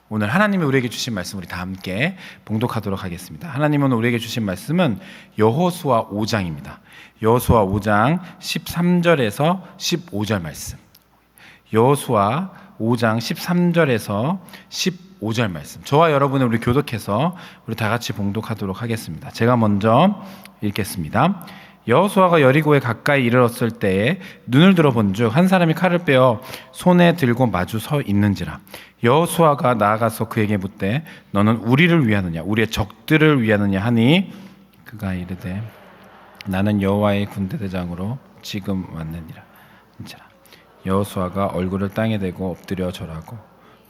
오늘 하나님이 우리에게 주신 말씀 우리 다 함께 봉독하도록 하겠습니다. 하나님은 오늘 우리에게 주신 말씀은 여호수아 5장입니다. 여호수아 5장 13절에서 15절 말씀. 여호수아 5장 13절에서 15절 말씀. 저와 여러분은 우리 교독해서 우리 다 같이 봉독하도록 하겠습니다. 제가 먼저 읽겠습니다. 여호수아가 여리고에 가까이 이르렀을 때에 눈을 들어본즉 한 사람이 칼을 빼어 손에 들고 마주 서 있는지라. 여호수아가 나아가서 그에게 묻되 너는 우리를 위하느냐 우리의 적들을 위하느냐 하니 그가 이르되 나는 여호와의 군대 대장으로 지금 왔느니라. 여호수아가 얼굴을 땅에 대고 엎드려 절하고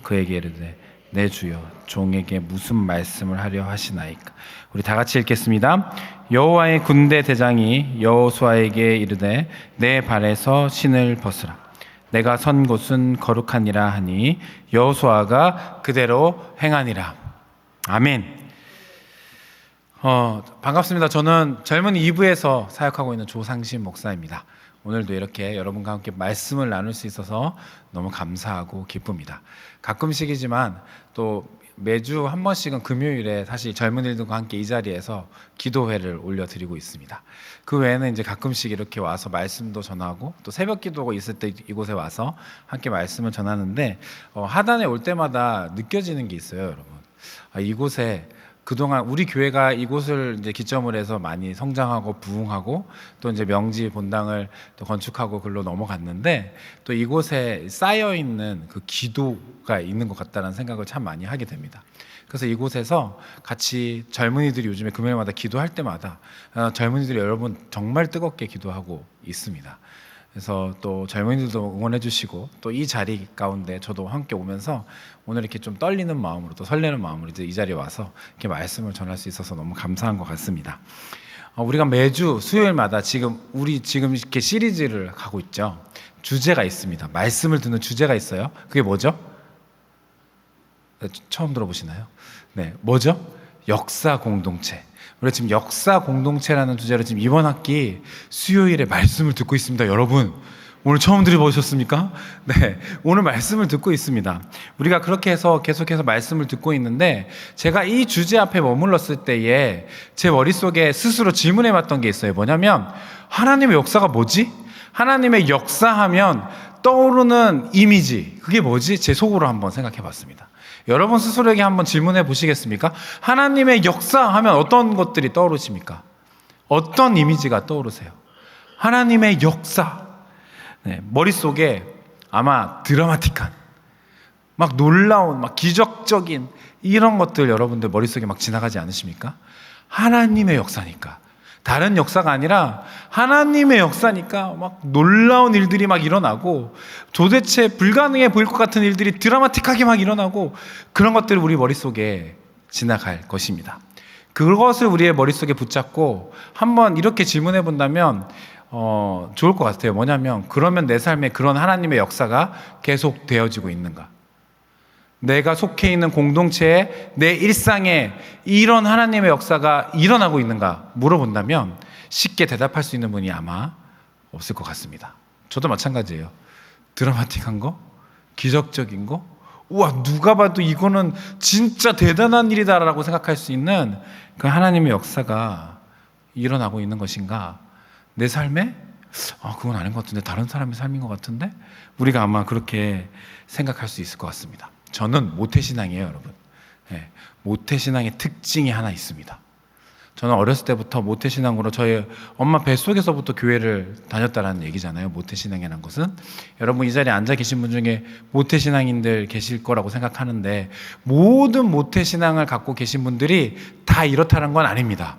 그에게 이르되 내 주여 종에게 무슨 말씀을 하려 하시나이까. 우리 다 같이 읽겠습니다. 여호와의 군대 대장이 여호수아에게 이르되 내 발에서 신을 벗으라. 내가 선 곳은 거룩하니라 하니 여호수아가 그대로 행하니라. 아멘. 반갑습니다. 저는 젊은이 2부에서 사역하고 있는 조상신 목사입니다. 오늘도 이렇게 여러분과 함께 말씀을 나눌 수 있어서 너무 감사하고 기쁩니다. 가끔씩이지만 또 매주 한 번씩은 금요일에 사실 젊은이들과 함께 이 자리에서 기도회를 올려드리고 있습니다. 그 외에는 이제 가끔씩 이렇게 와서 말씀도 전하고 또 새벽 기도가 있을 때 이곳에 와서 함께 말씀을 전하는데 하단에 올 때마다 느껴지는 게 있어요, 여러분. 이곳에 그동안 우리 교회가 이곳을 이제 기점으로 해서 많이 성장하고 부흥하고 또 이제 명지 본당을 또 건축하고 글로 넘어갔는데 또 이곳에 쌓여 있는 그 기도가 있는 것 같다는 생각을 참 많이 하게 됩니다. 그래서 이곳에서 같이 젊은이들이 요즘에 금요일마다 기도할 때마다 젊은이들이 여러분 정말 뜨겁게 기도하고 있습니다. 그래서 또 젊은이들도 응원해 주시고 또 이 자리 가운데 저도 함께 오면서 오늘 이렇게 좀 떨리는 마음으로 또 설레는 마음으로 이제 이 자리에 와서 이렇게 말씀을 전할 수 있어서 너무 감사한 것 같습니다. 우리가 매주 수요일마다 지금 이렇게 시리즈를 가고 있죠. 주제가 있습니다. 말씀을 듣는 주제가 있어요. 그게 뭐죠? 처음 들어보시나요? 네, 뭐죠? 역사 공동체. 우리가 지금 역사 공동체라는 주제로 지금 이번 학기 수요일에 말씀을 듣고 있습니다. 여러분 오늘 처음 들어보셨습니까? 네, 오늘 말씀을 듣고 있습니다. 우리가 그렇게 해서 계속해서 말씀을 듣고 있는데 제가 이 주제 앞에 머물렀을 때에 제 머릿속에 스스로 질문해 봤던 게 있어요. 뭐냐면 하나님의 역사가 뭐지? 하나님의 역사하면 떠오르는 이미지 그게 뭐지? 제 속으로 한번 생각해 봤습니다. 여러분 스스로에게 한번 질문해 보시겠습니까? 하나님의 역사하면 어떤 것들이 떠오르십니까? 어떤 이미지가 떠오르세요? 하나님의 역사. 네, 머릿속에 아마 드라마틱한, 막 놀라운, 막 기적적인 이런 것들 여러분들 머릿속에 막 지나가지 않으십니까? 하나님의 역사니까. 다른 역사가 아니라 하나님의 역사니까 막 놀라운 일들이 막 일어나고 도대체 불가능해 보일 것 같은 일들이 드라마틱하게 막 일어나고 그런 것들을 우리 머릿속에 지나갈 것입니다. 그것을 우리의 머릿속에 붙잡고 한번 이렇게 질문해 본다면 좋을 것 같아요. 뭐냐면 그러면 내 삶에 그런 하나님의 역사가 계속 되어지고 있는가? 내가 속해 있는 공동체에 내 일상에 이런 하나님의 역사가 일어나고 있는가 물어본다면 쉽게 대답할 수 있는 분이 아마 없을 것 같습니다. 저도 마찬가지예요. 드라마틱한 거, 기적적인 거, 우와 누가 봐도 이거는 진짜 대단한 일이다라고 생각할 수 있는 그 하나님의 역사가 일어나고 있는 것인가? 내 삶에? 그건 아닌 것 같은데 다른 사람의 삶인 것 같은데? 우리가 아마 그렇게 생각할 수 있을 것 같습니다. 저는 모태신앙이에요, 여러분. 네, 모태신앙의 특징이 하나 있습니다. 저는 어렸을 때부터 모태신앙으로 저희 엄마 뱃속에서부터 교회를 다녔다라는 얘기잖아요. 모태신앙이라는 것은 여러분 이 자리에 앉아 계신 분 중에 모태신앙인들 계실 거라고 생각하는데 모든 모태신앙을 갖고 계신 분들이 다 이렇다는 건 아닙니다.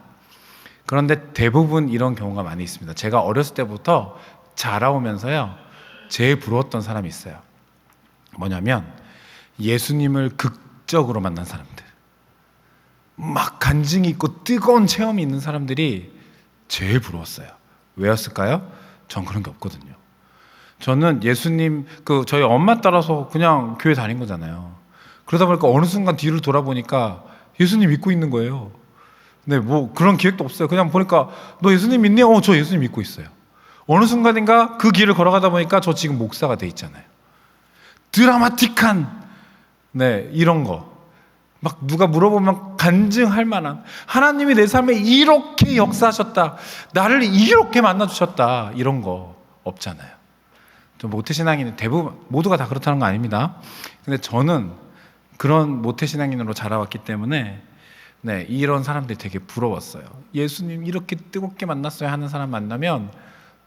그런데 대부분 이런 경우가 많이 있습니다. 제가 어렸을 때부터 자라오면서요 제일 부러웠던 사람이 있어요. 뭐냐면 예수님을 극적으로 만난 사람들, 막 간증이 있고 뜨거운 체험이 있는 사람들이 제일 부러웠어요. 왜였을까요? 전 그런 게 없거든요. 저는 예수님 저희 엄마 따라서 그냥 교회 다닌 거잖아요. 그러다 보니까 어느 순간 뒤를 돌아보니까 예수님 믿고 있는 거예요. 네, 뭐 그런 기획도 없어요. 그냥 보니까 너 예수님 믿니? 저 예수님 믿고 있어요. 어느 순간인가 그 길을 걸어가다 보니까 저 지금 목사가 돼 있잖아요. 드라마틱한 네, 이런 거. 막 누가 물어보면 간증할 만한, 하나님이 내 삶에 이렇게 역사하셨다, 나를 이렇게 만나주셨다, 이런 거 없잖아요. 좀 모태신앙인 대부분 모두가 다 그렇다는 거 아닙니다. 근데 저는 그런 모태신앙인으로 자라왔기 때문에 네, 이런 사람들이 되게 부러웠어요. 예수님 이렇게 뜨겁게 만났어요 하는 사람 만나면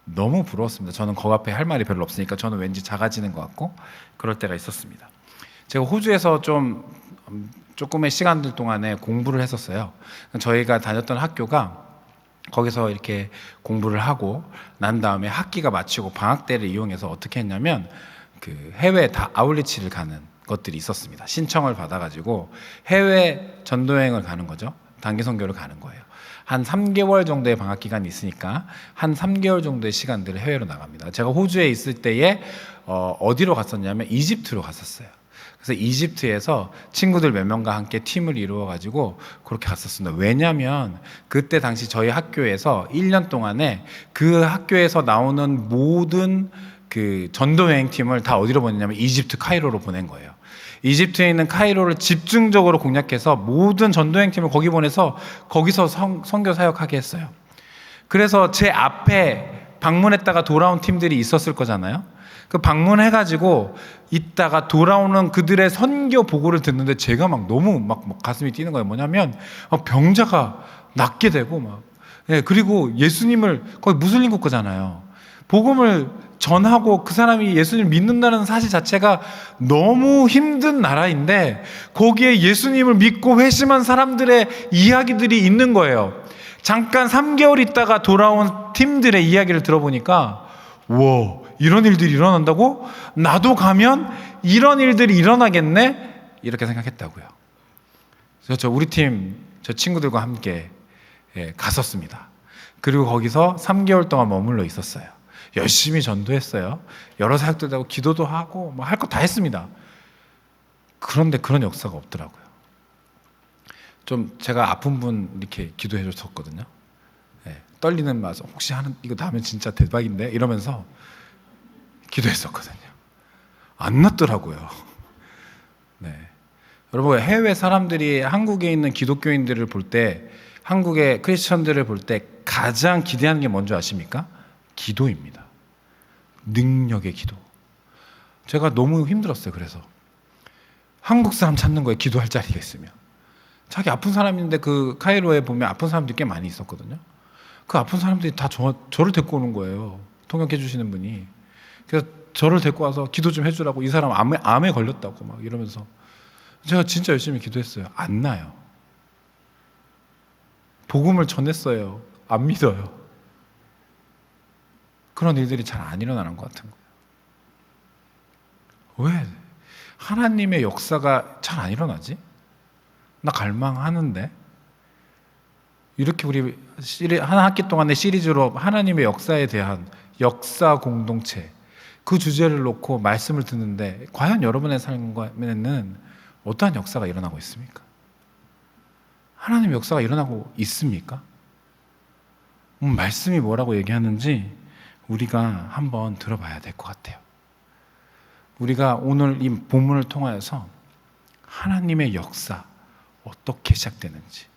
너무 부러웠습니다. 저는 거 앞에 할 말이 별로 없으니까 저는 왠지 작아지는 것 같고 그럴 때가 있었습니다. 제가 호주에서 조금의 시간들 동안에 공부를 했었어요. 저희가 다녔던 학교가 거기서 이렇게 공부를 하고 난 다음에 학기가 마치고 방학 때를 이용해서 어떻게 했냐면 그 해외 다 아울리치를 가는 것들이 있었습니다. 신청을 받아가지고 해외 전도여행을 가는 거죠. 단기 선교를 가는 거예요. 한 3개월 정도의 방학 기간이 있으니까 한 3개월 정도의 시간들을 해외로 나갑니다. 제가 호주에 있을 때에 어디로 갔었냐면 이집트로 갔었어요. 그래서 이집트에서 친구들 몇 명과 함께 팀을 이루어가지고 그렇게 갔었습니다. 왜냐하면 그때 당시 저희 학교에서 1년 동안에 그 학교에서 나오는 모든 그 전도여행 팀을 다 어디로 보냈냐면 이집트 카이로로 보낸 거예요. 이집트에 있는 카이로를 집중적으로 공략해서 모든 전도여행 팀을 거기 보내서 거기서 선교 사역하게 했어요. 그래서 제 앞에 방문했다가 돌아온 팀들이 있었을 거잖아요. 그 방문해가지고 있다가 돌아오는 그들의 선교 보고를 듣는데 제가 막 너무 막 가슴이 뛰는 거예요. 뭐냐면 병자가 낫게 되고 막 그리고 예수님을 거기 무슬림 국가잖아요. 복음을 전하고 그 사람이 예수님을 믿는다는 사실 자체가 너무 힘든 나라인데 거기에 예수님을 믿고 회심한 사람들의 이야기들이 있는 거예요. 잠깐 3개월 있다가 돌아온 팀들의 이야기를 들어보니까 와, 이런 일들이 일어난다고? 나도 가면 이런 일들이 일어나겠네? 이렇게 생각했다고요. 그래서 우리 팀, 저 친구들과 함께 갔었습니다. 그리고 거기서 3개월 동안 머물러 있었어요. 열심히 전도했어요. 여러 사역들도 하고 기도도 하고 뭐 할 거 다 했습니다. 그런데 그런 역사가 없더라고요. 좀 제가 아픈 분 이렇게 기도해 줬었거든요. 떨리는 마음, 혹시 이거 나면 진짜 대박인데? 이러면서 기도했었거든요. 안 낫더라고요. 네. 여러분, 해외 사람들이 한국에 있는 기독교인들을 볼 때, 한국의 크리스천들을 볼 때 가장 기대하는 게 뭔지 아십니까? 기도입니다. 능력의 기도. 제가 너무 힘들었어요. 그래서 한국 사람 찾는 거에 기도할 자리가 있으면 자기 아픈 사람인데 그 카이로에 보면 아픈 사람들이 꽤 많이 있었거든요. 그 아픈 사람들이 다 저를 데리고 오는 거예요. 통역해 주시는 분이. 그래서 저를 데리고 와서 기도 좀 해주라고. 이 사람 암에 걸렸다고 막 이러면서 제가 진짜 열심히 기도했어요. 안 나요. 복음을 전했어요. 안 믿어요. 그런 일들이 잘 안 일어나는 것 같은 거예요. 왜 하나님의 역사가 잘 안 일어나지? 나 갈망하는데. 이렇게 우리 한 학기 동안의 시리즈로 하나님의 역사에 대한 역사 공동체 그 주제를 놓고 말씀을 듣는데 과연 여러분의 삶에는 어떠한 역사가 일어나고 있습니까? 하나님의 역사가 일어나고 있습니까? 말씀이 뭐라고 얘기하는지 우리가 한번 들어봐야 될 것 같아요. 우리가 오늘 이 본문을 통하여서 하나님의 역사 어떻게 시작되는지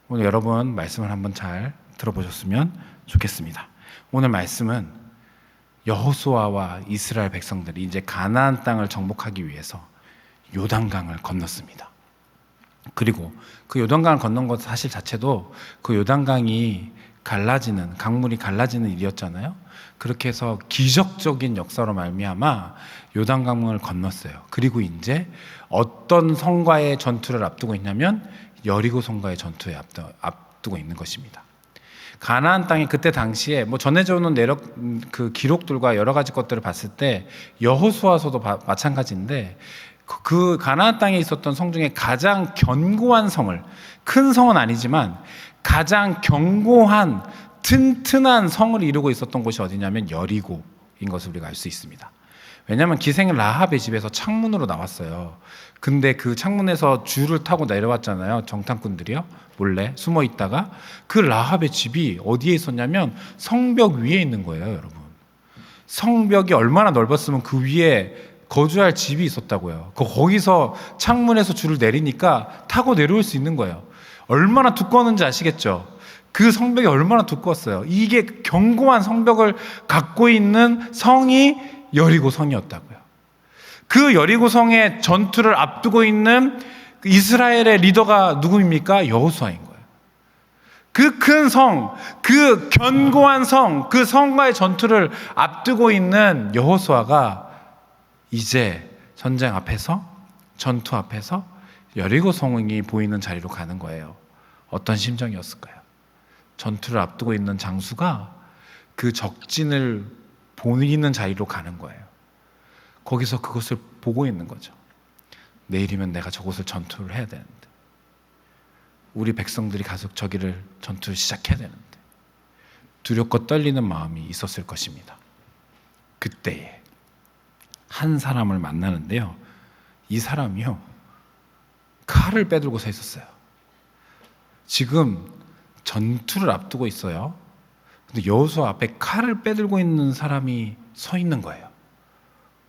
오늘 여러분 말씀을 한번 잘 들어보셨으면 좋겠습니다. 오늘 말씀은 여호수아와 이스라엘 백성들이 이제 가나안 땅을 정복하기 위해서 요단강을 건넜습니다. 그리고 그 요단강을 건넌 것 사실 자체도 그 요단강이 갈라지는, 강물이 갈라지는 일이었잖아요. 그렇게 해서 기적적인 역사로 말미암아 요단강을 건넜어요. 그리고 이제 어떤 성과의 전투를 앞두고 있냐면 여리고 성과의 전투에 앞두고 있는 것입니다. 가나안 땅이 그때 당시에 뭐 전해져 오는 그 기록들과 여러 가지 것들을 봤을 때 여호수아서도 마찬가지인데 그 가나안 땅에 있었던 성 중에 가장 견고한 성을, 큰 성은 아니지만 가장 견고한 튼튼한 성을 이루고 있었던 곳이 어디냐면 여리고인 것을 우리가 알 수 있습니다. 왜냐하면 기생 라합의 집에서 창문으로 나왔어요. 근데 그 창문에서 줄을 타고 내려왔잖아요. 정탐꾼들이요. 몰래 숨어 있다가 그 라합의 집이 어디에 있었냐면 성벽 위에 있는 거예요, 여러분. 성벽이 얼마나 넓었으면 그 위에 거주할 집이 있었다고요. 거기서 창문에서 줄을 내리니까 타고 내려올 수 있는 거예요. 얼마나 두꺼웠는지 아시겠죠? 그 성벽이 얼마나 두꺼웠어요. 이게 견고한 성벽을 갖고 있는 성이 여리고 성이었다고요. 그 여리고 성의 전투를 앞두고 있는 이스라엘의 리더가 누구입니까? 여호수아인 거예요. 그 큰 성, 그 견고한 성, 그 성과의 전투를 앞두고 있는 여호수아가 이제 전쟁 앞에서, 전투 앞에서 여리고 성이 보이는 자리로 가는 거예요. 어떤 심정이었을까요? 전투를 앞두고 있는 장수가 그 적진을 보이는 자리로 가는 거예요. 거기서 그것을 보고 있는 거죠. 내일이면 내가 저곳을 전투를 해야 되는데, 우리 백성들이 가서 저기를 전투를 시작해야 되는데, 두렵고 떨리는 마음이 있었을 것입니다. 그때에 한 사람을 만나는데요, 이 사람이요 칼을 빼들고 서 있었어요. 지금 전투를 앞두고 있어요. 근데 여호수아 앞에 칼을 빼들고 있는 사람이 서 있는 거예요.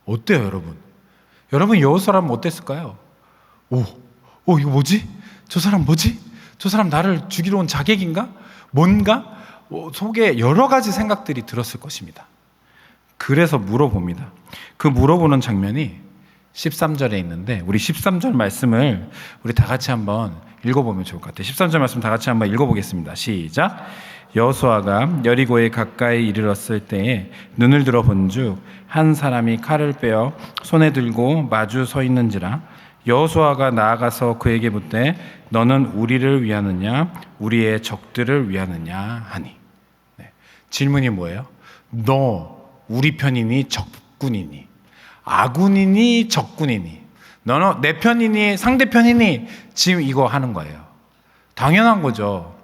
어때요, 여러분? 여러분, 여호수아라면 어땠을까요? 이거 뭐지? 저 사람 뭐지? 저 사람 나를 죽이러 온 자객인가? 뭔가? 속에 여러 가지 생각들이 들었을 것입니다. 그래서 물어봅니다. 그 물어보는 장면이 13절에 있는데, 우리 13절 말씀을 우리 다 같이 한번 읽어보면 좋을 것 같아요. 13절 말씀 다 같이 한번 읽어보겠습니다. 시작. 여호수아가 여리고에 가까이 이르렀을 때에 눈을 들어 본즉 한 사람이 칼을 빼어 손에 들고 마주 서 있는지라. 여호수아가 나아가서 그에게 묻되 너는 우리를 위하느냐 우리의 적들을 위하느냐 하니. 질문이 뭐예요? 너 우리 편이니 적군이니, 아군이니 적군이니, 너는 내 편이니 상대 편이니, 지금 이거 하는 거예요. 당연한 거죠.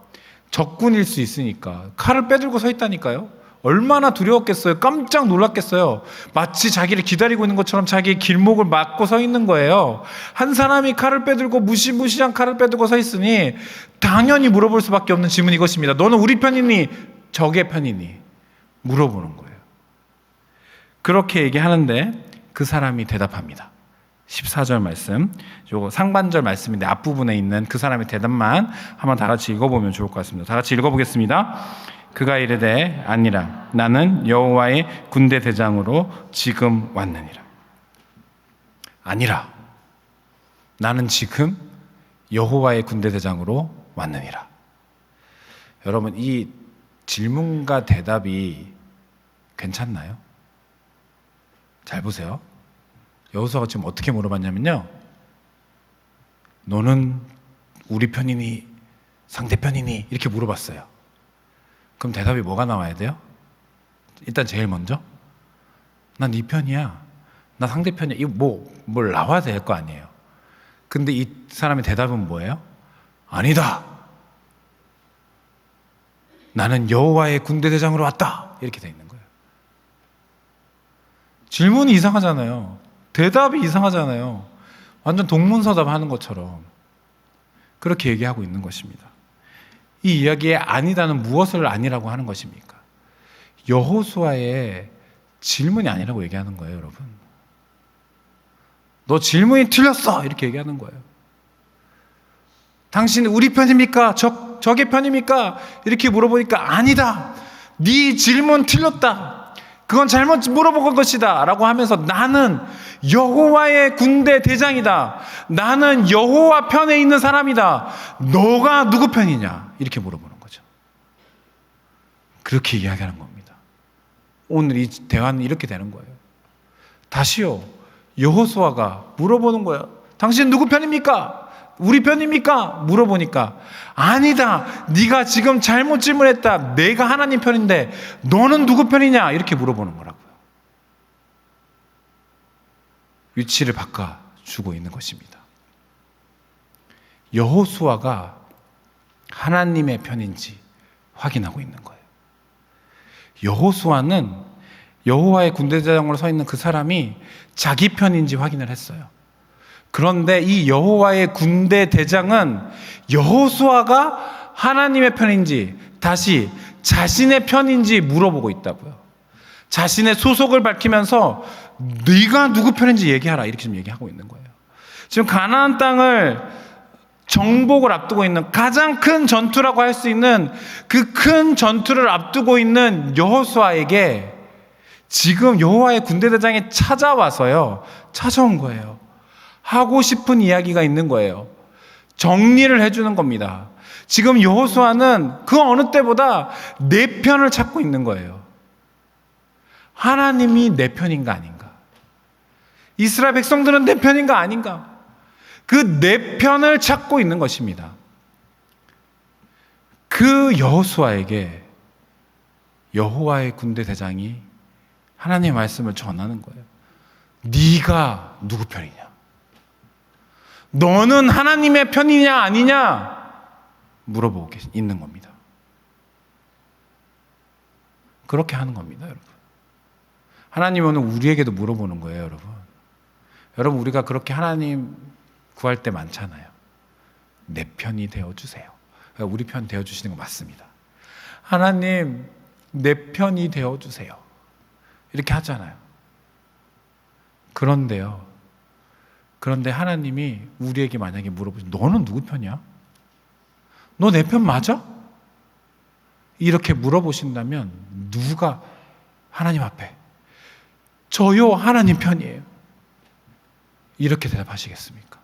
적군일 수 있으니까. 칼을 빼들고 서 있다니까요. 얼마나 두려웠겠어요. 깜짝 놀랐겠어요. 마치 자기를 기다리고 있는 것처럼 자기의 길목을 막고 서 있는 거예요. 한 사람이 칼을 빼들고 무시무시한 칼을 빼들고 서 있으니 당연히 물어볼 수밖에 없는 질문이 이것입니다. 너는 우리 편이니 적의 편이니? 물어보는 거예요. 그렇게 얘기하는데 그 사람이 대답합니다. 14절 말씀, 요거 상반절 말씀인데 앞부분에 있는 그 사람의 대답만 한번 다 같이 읽어보면 좋을 것 같습니다. 다 같이 읽어보겠습니다. 그가 이르되 아니라 나는 여호와의 군대 대장으로 지금 왔느니라. 아니라 나는 지금 여호와의 군대 대장으로 왔느니라. 여러분, 이 질문과 대답이 괜찮나요? 잘 보세요. 여호수아가 지금 어떻게 물어봤냐면요, 너는 우리 편이니 상대 편이니? 이렇게 물어봤어요. 그럼 대답이 뭐가 나와야 돼요? 일단 제일 먼저 난 네 편이야, 나 상대 편이야, 이거 뭘 나와야 될 거 아니에요. 근데 이 사람의 대답은 뭐예요? 아니다, 나는 여호와의 군대 대장으로 왔다, 이렇게 돼 있는 거예요. 질문이 이상하잖아요. 대답이 이상하잖아요. 완전 동문서답 하는 것처럼 그렇게 얘기하고 있는 것입니다. 이 이야기에 아니다는 무엇을 아니라고 하는 것입니까? 여호수아의 질문이 아니라고 얘기하는 거예요, 여러분. 너 질문이 틀렸어, 이렇게 얘기하는 거예요. 당신 우리 편입니까? 적의 편입니까? 이렇게 물어보니까 아니다, 네 질문 틀렸다, 그건 잘못 물어본 것이다 라고 하면서 나는 여호와의 군대 대장이다, 나는 여호와 편에 있는 사람이다, 너가 누구 편이냐, 이렇게 물어보는 거죠. 그렇게 이야기하는 겁니다. 오늘 이 대화는 이렇게 되는 거예요. 다시요, 여호수아가 물어보는 거예요. 당신 누구 편입니까? 우리 편입니까? 물어보니까 아니다, 네가 지금 잘못 질문했다, 내가 하나님 편인데 너는 누구 편이냐, 이렇게 물어보는 거라고요. 위치를 바꿔주고 있는 것입니다. 여호수아가 하나님의 편인지 확인하고 있는 거예요. 여호수아는 여호와의 군대장으로 서 있는 그 사람이 자기 편인지 확인을 했어요. 그런데 이 여호와의 군대 대장은 여호수아가 하나님의 편인지 다시 자신의 편인지 물어보고 있다고요. 자신의 소속을 밝히면서 네가 누구 편인지 얘기하라. 이렇게 지금 얘기하고 있는 거예요. 지금 가나안 땅을 정복을 앞두고 있는 가장 큰 전투라고 할 수 있는 그 큰 전투를 앞두고 있는 여호수아에게 지금 여호와의 군대 대장이 찾아온 거예요. 하고 싶은 이야기가 있는 거예요. 정리를 해주는 겁니다. 지금 여호수아는 그 어느 때보다 내 편을 찾고 있는 거예요. 하나님이 내 편인가 아닌가? 이스라엘 백성들은 내 편인가 아닌가? 그 내 편을 찾고 있는 것입니다. 그 여호수아에게 여호와의 군대 대장이 하나님의 말씀을 전하는 거예요. 네가 누구 편이냐? 너는 하나님의 편이냐 아니냐? 물어보고 있는 겁니다. 그렇게 하는 겁니다, 여러분. 하나님은 오늘 우리에게도 물어보는 거예요, 여러분. 여러분, 우리가 그렇게 하나님 구할 때 많잖아요. 내 편이 되어주세요. 우리 편 되어주시는 거 맞습니다. 하나님, 내 편이 되어주세요. 이렇게 하잖아요. 그런데 하나님이 우리에게 만약에 물어보시면 너는 누구 편이야? 너 내 편 맞아? 이렇게 물어보신다면 누가 하나님 앞에 저요 하나님 편이에요. 이렇게 대답하시겠습니까?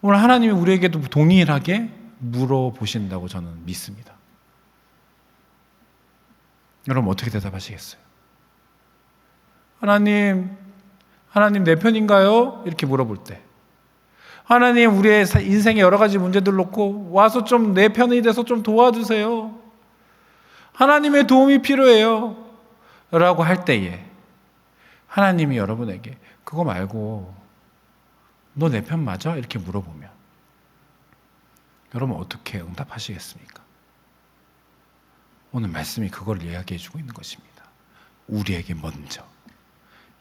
오늘 하나님이 우리에게도 동일하게 물어보신다고 저는 믿습니다. 여러분 어떻게 대답하시겠어요? 하나님 내 편인가요? 이렇게 물어볼 때 하나님 우리의 인생의 여러 가지 문제들 놓고 와서 좀 내 편이 돼서 좀 도와주세요. 하나님의 도움이 필요해요. 라고 할 때에 하나님이 여러분에게 그거 말고 너 내 편 맞아? 이렇게 물어보면 여러분 어떻게 응답하시겠습니까? 오늘 말씀이 그걸 이야기해 주고 있는 것입니다. 우리에게 먼저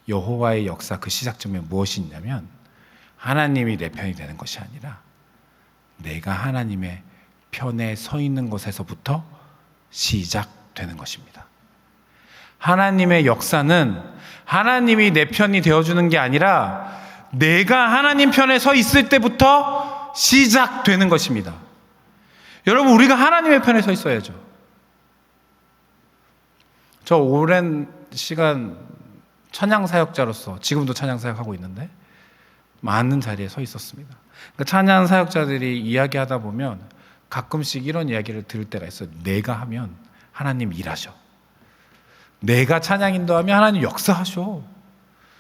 여호와의 역사 그 시작점에 무엇이 있냐면 하나님이 내 편이 되는 것이 아니라 내가 하나님의 편에 서 있는 것에서부터 시작되는 것입니다. 하나님의 역사는 하나님이 내 편이 되어주는 게 아니라 내가 하나님 편에 서 있을 때부터 시작되는 것입니다. 여러분 우리가 하나님의 편에 서 있어야죠. 저 오랜 시간 찬양사역자로서 지금도 찬양사역하고 있는데 많은 자리에 서 있었습니다. 그러니까 찬양사역자들이 이야기하다 보면 가끔씩 이런 이야기를 들을 때가 있어요. 내가 하면 하나님 일하셔. 내가 찬양 인도하면 하나님 역사하셔.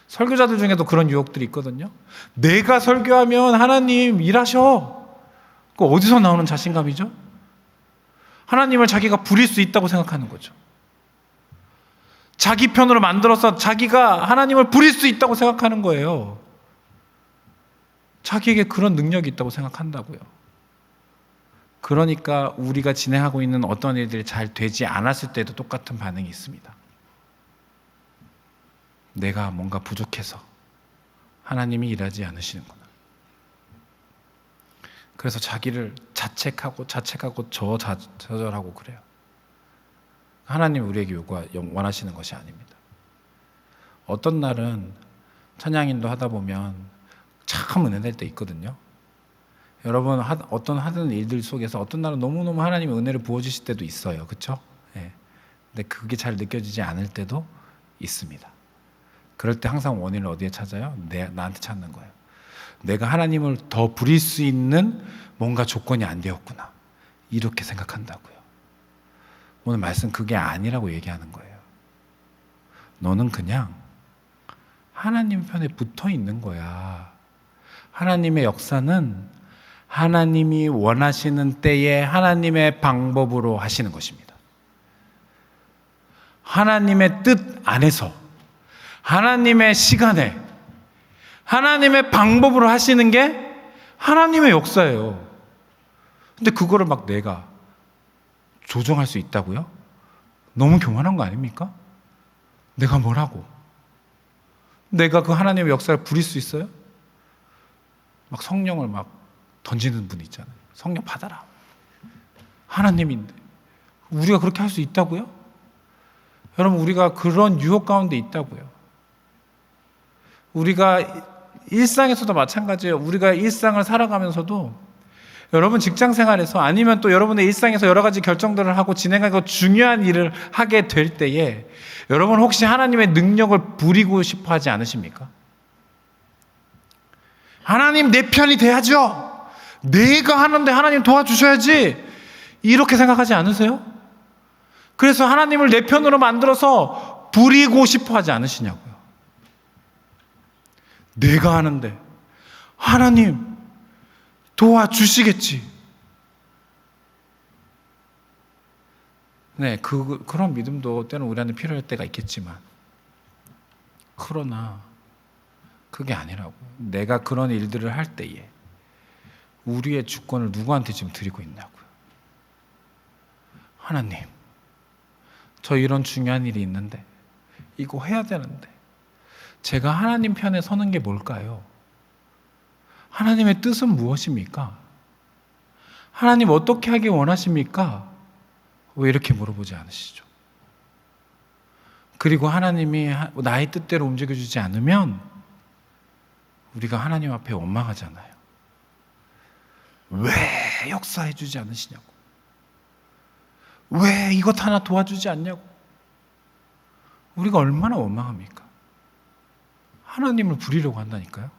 설교자들 중에도 그런 유혹들이 있거든요. 내가 설교하면 하나님 일하셔. 그 어디서 나오는 자신감이죠? 하나님을 자기가 부릴 수 있다고 생각하는 거죠. 자기 편으로 만들어서 자기가 하나님을 부릴 수 있다고 생각하는 거예요. 자기에게 그런 능력이 있다고 생각한다고요. 그러니까 우리가 진행하고 있는 어떤 일들이 잘 되지 않았을 때도 똑같은 반응이 있습니다. 내가 뭔가 부족해서 하나님이 일하지 않으시는구나. 그래서 자기를 자책하고 저절하고 그래요. 하나님이 우리에게 원하시는 것이 아닙니다. 어떤 날은 찬양인도 하다 보면 참 은혜될 때 있거든요. 여러분 어떤 하는 일들 속에서 어떤 날은 너무너무 하나님의 은혜를 부어주실 때도 있어요. 그렇죠? 네. 근데 그게 잘 느껴지지 않을 때도 있습니다. 그럴 때 항상 원인을 어디에 찾아요? 나한테 찾는 거예요. 내가 하나님을 더 부릴 수 있는 뭔가 조건이 안 되었구나. 이렇게 생각한다고요. 오늘 말씀 그게 아니라고 얘기하는 거예요. 너는 그냥 하나님 편에 붙어 있는 거야. 하나님의 역사는 하나님이 원하시는 때에 하나님의 방법으로 하시는 것입니다. 하나님의 뜻 안에서 하나님의 시간에 하나님의 방법으로 하시는 게 하나님의 역사예요. 근데 그거를 막 내가 조정할 수 있다고요? 너무 교만한 거 아닙니까? 내가 뭘 하고 내가 그 하나님의 역사를 부릴 수 있어요? 막 성령을 막 던지는 분 있잖아요. 성령 받아라. 하나님인데 우리가 그렇게 할 수 있다고요? 여러분 우리가 그런 유혹 가운데 있다고요. 우리가 일상에서도 마찬가지예요. 우리가 일상을 살아가면서도 여러분 직장 생활에서 아니면 또 여러분의 일상에서 여러 가지 결정들을 하고 진행하고 중요한 일을 하게 될 때에 여러분 혹시 하나님의 능력을 부리고 싶어 하지 않으십니까? 하나님 내 편이 돼야죠. 내가 하는데 하나님 도와주셔야지. 이렇게 생각하지 않으세요? 그래서 하나님을 내 편으로 만들어서 부리고 싶어 하지 않으시냐고요. 내가 하는데 하나님 도와주시겠지. 네, 그런 믿음도 때는 우리한테 필요할 때가 있겠지만, 그러나 그게 아니라고. 내가 그런 일들을 할 때에 우리의 주권을 누구한테 지금 드리고 있냐고요. 하나님, 저 이런 중요한 일이 있는데 이거 해야 되는데 제가 하나님 편에 서는 게 뭘까요? 하나님의 뜻은 무엇입니까? 하나님 어떻게 하길 원하십니까? 왜 이렇게 물어보지 않으시죠? 그리고 하나님이 나의 뜻대로 움직여주지 않으면 우리가 하나님 앞에 원망하잖아요. 왜 역사해주지 않으시냐고. 왜 이것 하나 도와주지 않냐고. 우리가 얼마나 원망합니까? 하나님을 부리려고 한다니까요.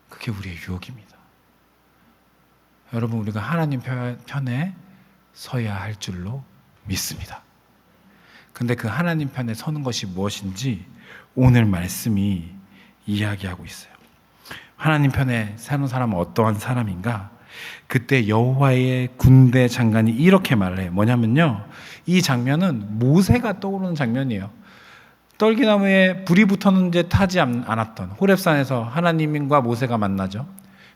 그게 우리의 유혹입니다. 여러분, 우리가 하나님 편에 서야 할 줄로 믿습니다. 근데 그 하나님 편에 서는 것이 무엇인지 오늘 말씀이 이야기하고 있어요. 하나님 편에 서는 사람은 어떠한 사람인가? 그때 여호와의 군대 장관이 이렇게 말을 해요. 뭐냐면요, 이 장면은 모세가 떠오르는 장면이에요. 떨기나무에 불이 붙었는데 타지 않았던 호렙산에서 하나님과 모세가 만나죠.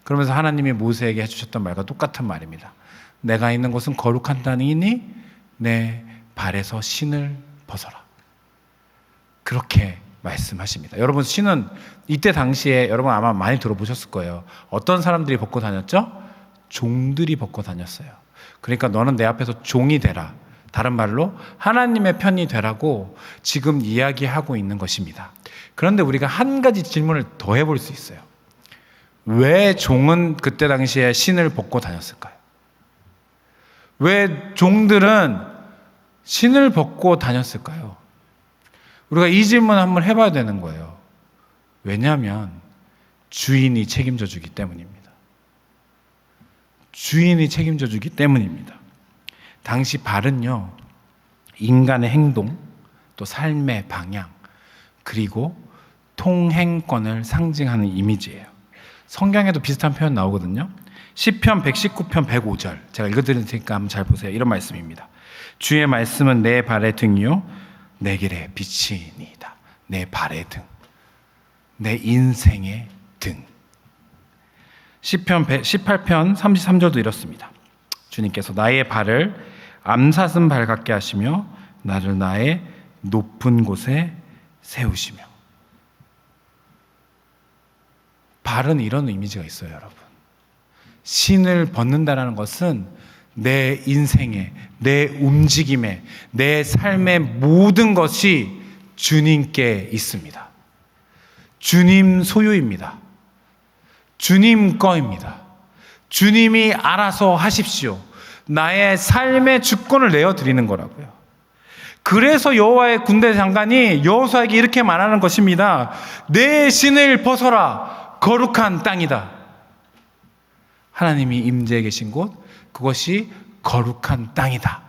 그러면서 하나님이 모세에게 해주셨던 말과 똑같은 말입니다. 내가 있는 곳은 거룩한 땅이니 내 발에서 신을 벗어라. 그렇게 말씀하십니다. 여러분, 신은 이때 당시에 여러분 아마 많이 들어보셨을 거예요. 어떤 사람들이 벗고 다녔죠? 종들이 벗고 다녔어요. 그러니까 너는 내 앞에서 종이 되라. 다른 말로 하나님의 편이 되라고 지금 이야기하고 있는 것입니다. 그런데 우리가 한 가지 질문을 더 해볼 수 있어요. 왜 종은 그때 당시에 신을 벗고 다녔을까요? 왜 종들은 신을 벗고 다녔을까요? 우리가 이 질문을 한번 해봐야 되는 거예요. 왜냐하면 주인이 책임져 주기 때문입니다. 주인이 책임져 주기 때문입니다. 당시 발은요, 인간의 행동, 또 삶의 방향, 그리고 통행권을 상징하는 이미지예요. 성경에도 비슷한 표현 나오거든요. 시편 119편 105절, 제가 읽어드릴 테니까 한번 잘 보세요. 이런 말씀입니다. 주의 말씀은 내 발의 등이요 내 길의 빛이니이다. 내 발의 등, 내 인생의 등. 시편 18편 33절도 이렇습니다. 주님께서 나의 발을 암사슴 발 같게 하시며 나를 나의 높은 곳에 세우시며. 발은 이런 이미지가 있어요, 여러분. 신을 벗는다라는 것은 내 인생에, 내 움직임에, 내 삶의 모든 것이 주님께 있습니다. 주님 소유입니다. 주님 거입니다. 주님이 알아서 하십시오. 나의 삶의 주권을 내어드리는 거라고요. 그래서 여호와의 군대 장관이 여호수아에게 이렇게 말하는 것입니다. 내 신을 벗어라. 거룩한 땅이다. 하나님이 임재해 계신 곳, 그것이 거룩한 땅이다.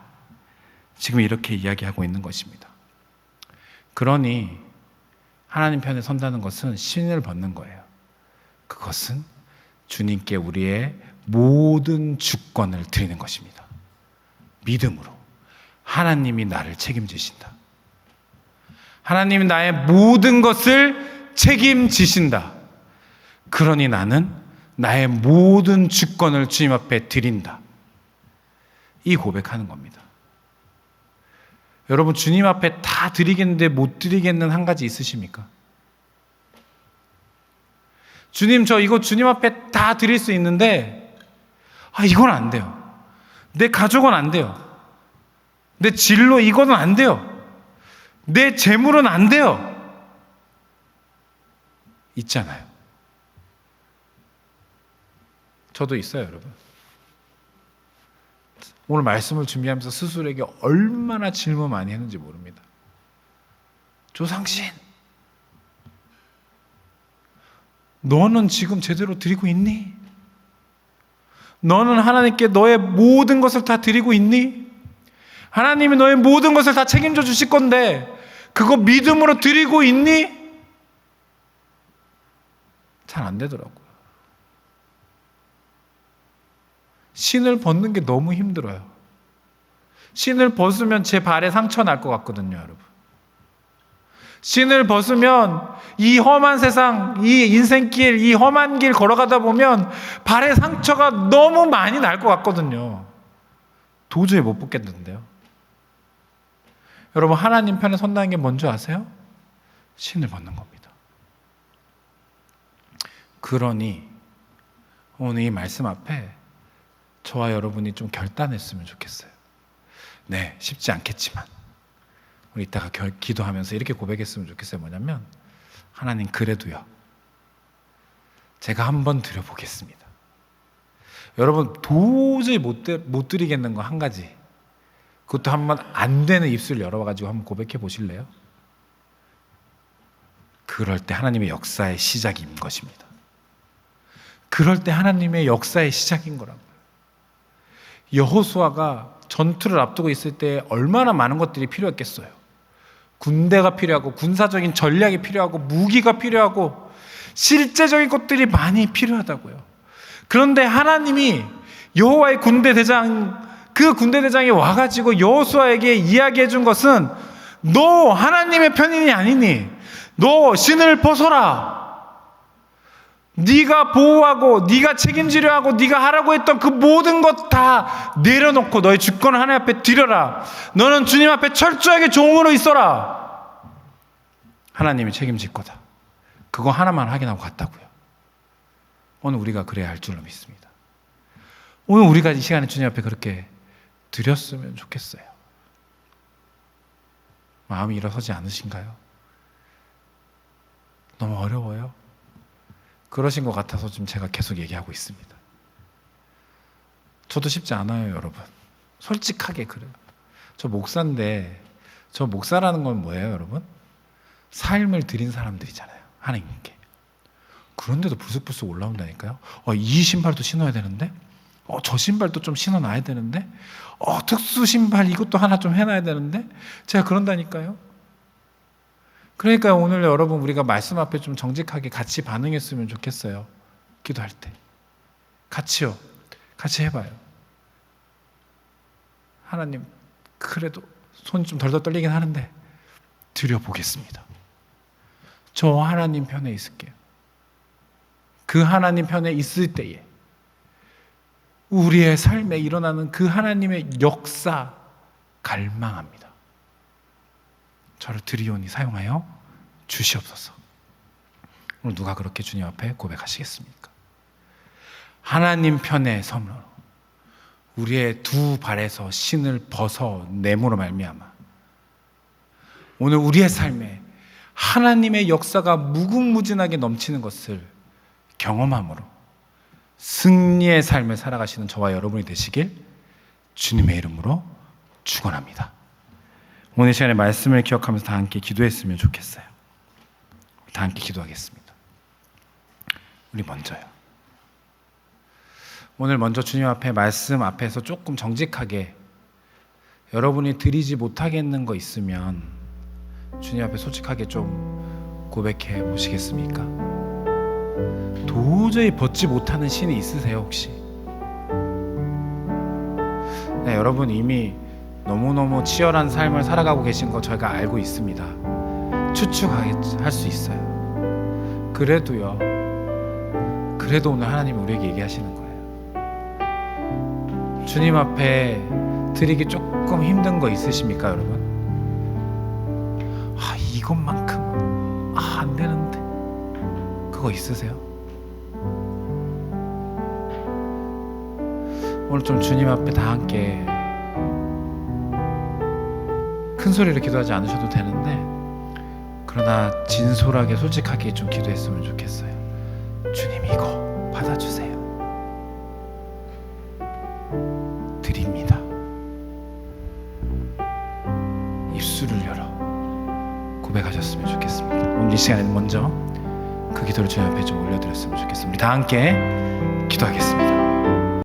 지금 이렇게 이야기하고 있는 것입니다. 그러니 하나님 편에 선다는 것은 신을 벗는 거예요. 그것은 주님께 우리의 모든 주권을 드리는 것입니다. 믿음으로 하나님이 나를 책임지신다. 하나님이 나의 모든 것을 책임지신다. 그러니 나는 나의 모든 주권을 주님 앞에 드린다. 이 고백하는 겁니다. 여러분, 주님 앞에 다 드리겠는데 못 드리겠는 한 가지 있으십니까? 주님, 저 이거 주님 앞에 다 드릴 수 있는데 이건 안 돼요. 내 가족은 안 돼요. 내 진로 이거는 안 돼요. 내 재물은 안 돼요. 있잖아요. 저도 있어요, 여러분. 오늘 말씀을 준비하면서 스스로에게 얼마나 질문 많이 했는지 모릅니다. 조상신, 너는 지금 제대로 드리고 있니? 너는 하나님께 너의 모든 것을 다 드리고 있니? 하나님이 너의 모든 것을 다 책임져 주실 건데 그거 믿음으로 드리고 있니? 잘 안 되더라고요. 신을 벗는 게 너무 힘들어요. 신을 벗으면 제 발에 상처 날 것 같거든요, 여러분. 신을 벗으면 이 험한 세상, 이 인생길, 이 험한 길 걸어가다 보면 발에 상처가 너무 많이 날 것 같거든요. 도저히 못 벗겠는데요. 여러분, 하나님 편에 선다는 게 뭔지 아세요? 신을 벗는 겁니다. 그러니 오늘 이 말씀 앞에 저와 여러분이 좀 결단했으면 좋겠어요. 네, 쉽지 않겠지만 우리 이따가 기도하면서 이렇게 고백했으면 좋겠어요. 뭐냐면, 하나님, 그래도요, 제가 한번 드려보겠습니다. 여러분, 도저히 못 드리겠는 거 한 가지, 그것도 한번 안 되는 입술을 열어가지고 한번 고백해 보실래요? 그럴 때 하나님의 역사의 시작인 것입니다. 그럴 때 하나님의 역사의 시작인 거라고요. 여호수아가 전투를 앞두고 있을 때 얼마나 많은 것들이 필요했겠어요. 군대가 필요하고 군사적인 전략이 필요하고 무기가 필요하고 실제적인 것들이 많이 필요하다고요. 그런데 하나님이 여호와의 군대 대장, 그 군대 대장이 와가지고 여호수아에게 이야기해 준 것은, 너 하나님의 편인이 아니니 너 신을 벗어라. 네가 보호하고 네가 책임지려 하고 네가 하라고 했던 그 모든 것 다 내려놓고 너의 주권을 하나님 앞에 드려라. 너는 주님 앞에 철저하게 종으로 있어라. 하나님이 책임질 거다. 그거 하나만 확인하고 갔다고요. 오늘 우리가 그래야 할 줄로 믿습니다. 오늘 우리가 이 시간에 주님 앞에 그렇게 드렸으면 좋겠어요. 마음이 일어서지 않으신가요? 너무 어려워요? 그러신 것 같아서 좀 제가 계속 얘기하고 있습니다. 저도 쉽지 않아요, 여러분. 솔직하게 그래요. 저 목사인데, 저 목사라는 건 뭐예요, 여러분? 삶을 드린 사람들이잖아요, 하나님께. 그런데도 불쑥불쑥 올라온다니까요. 이 신발도 신어야 되는데, 저 신발도 좀 신어놔야 되는데, 특수 신발 이것도 하나 좀 해놔야 되는데, 제가 그런다니까요. 그러니까 오늘 여러분, 우리가 말씀 앞에 좀 정직하게 같이 반응했으면 좋겠어요. 기도할 때 같이요, 같이 해봐요. 하나님, 그래도 손이 좀 덜덜 떨리긴 하는데 드려보겠습니다. 저 하나님 편에 있을게요. 그 하나님 편에 있을 때에 우리의 삶에 일어나는 그 하나님의 역사 갈망합니다. 저를 드리오니 사용하여 주시옵소서. 오늘 누가 그렇게 주님 앞에 고백하시겠습니까? 하나님 편에 섬으로 우리의 두 발에서 신을 벗어내므로 말미암아 오늘 우리의 삶에 하나님의 역사가 무궁무진하게 넘치는 것을 경험함으로 승리의 삶을 살아가시는 저와 여러분이 되시길 주님의 이름으로 축원합니다. 오늘 시간에 말씀을 기억하면서 다 함께 기도했으면 좋겠어요. 다 함께 기도하겠습니다. 우리 먼저요. 오늘 먼저 주님 앞에 말씀 앞에서 조금 정직하게 여러분이 드리지 못하겠는 거 있으면 주님 앞에 솔직하게 좀 고백해 보시겠습니까? 도저히 벗지 못하는 신이 있으세요, 혹시? 네, 여러분 이미 너무너무 치열한 삶을 살아가고 계신 거 저희가 알고 있습니다. 추측할 수 있어요. 그래도 오늘 하나님이 우리에게 얘기하시는 거예요. 주님 앞에 드리기 조금 힘든 거 있으십니까, 여러분? 이것만큼 안 되는데 그거 있으세요? 오늘 좀 주님 앞에 다 함께 큰 소리로 기도하지 않으셔도 되는데, 그러나 진솔하게 솔직하게 좀 기도했으면 좋겠어요. 주님, 이거 받아주세요. 드립니다. 입술을 열어 고백하셨으면 좋겠습니다. 오늘 이 시간에는 먼저 그 기도를 주님 앞에 좀 올려드렸으면 좋겠습니다. 우리 다 함께 기도하겠습니다.